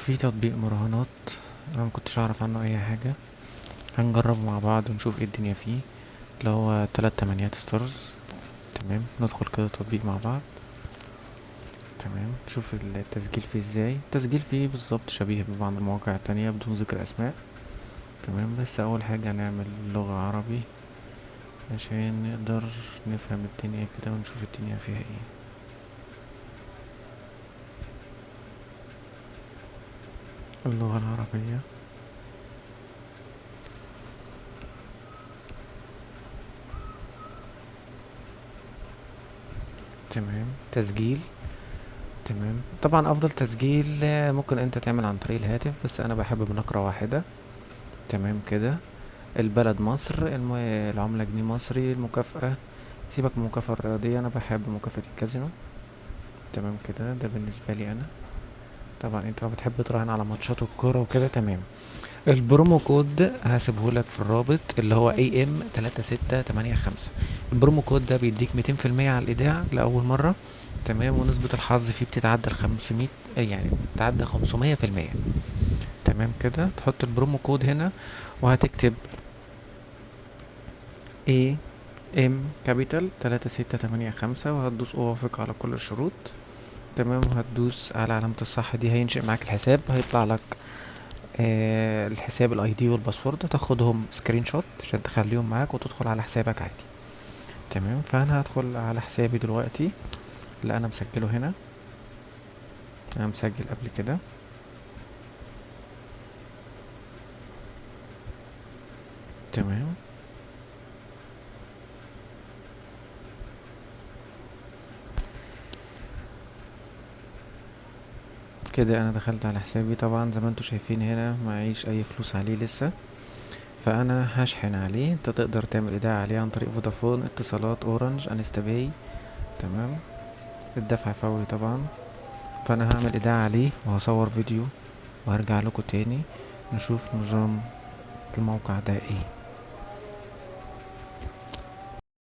في تطبيق مراهنات، انا مكنتش اعرف عنه اي حاجة. هنجربه مع بعض ونشوف ايه الدنيا فيه، اللي هو 3 8 ستارز. تمام، ندخل كده تطبيق مع بعض. تمام، نشوف التسجيل فيه ازاي. التسجيل فيه بالظبط شبيه ببعض المواقع التانية بدون ذكر اسماء. تمام، بس اول حاجة هنعمل لغة عربي عشان نقدر نفهم الدنيا كده ونشوف الدنيا فيها ايه. اللغة العربية. تمام، تسجيل. تمام، طبعا افضل تسجيل ممكن انت تعمل عن طريق الهاتف، بس انا بحب بنقرة واحدة. تمام كده. البلد مصر، العملة جنيه مصري، المكافأة سيبك من المكافأة الرياضية، انا بحب مكافأة الكازينو. تمام كده، ده بالنسبة لي انا. طبعا انت لو بتحب تراهن على ماتشات الكورة وكده. تمام. البرومو كود هسيبهولك في الرابط، اللي هو AM3685. البرومو كود ده بيديك 200% على الإيداع لأول مرة. تمام، ونسبة الحظ فيه بتتعدى 500، يعني بتتعدى 500%. تمام كده، تحط البرومو كود هنا وهتكتب AM كابيتال 3685، وهتدوس أوافق على كل الشروط. تمام، وهتدوس على علامة الصح دي، هينشئ معاك الحساب، هيطلع لك الحساب الاي دي والباسورد، تاخدهم سكرين شوت عشان تخليهم معاك وتدخل على حسابك عادي. تمام، فانا هدخل على حسابي دلوقتي اللي انا مسجله هنا. انا مسجل قبل كده. تمام كده، انا دخلت على حسابي. طبعا زي ما انتوا شايفين هنا معيش اي فلوس عليه لسه، فانا هشحن عليه. انت تقدر تعمل ايداع عليه عن طريق فودافون، اتصالات، اورنج، انستا باي. تمام، الدفع فوري طبعا. فانا هعمل ايداع عليه وهصور فيديو وهرجع لكم تاني نشوف نظام الموقع ده ايه.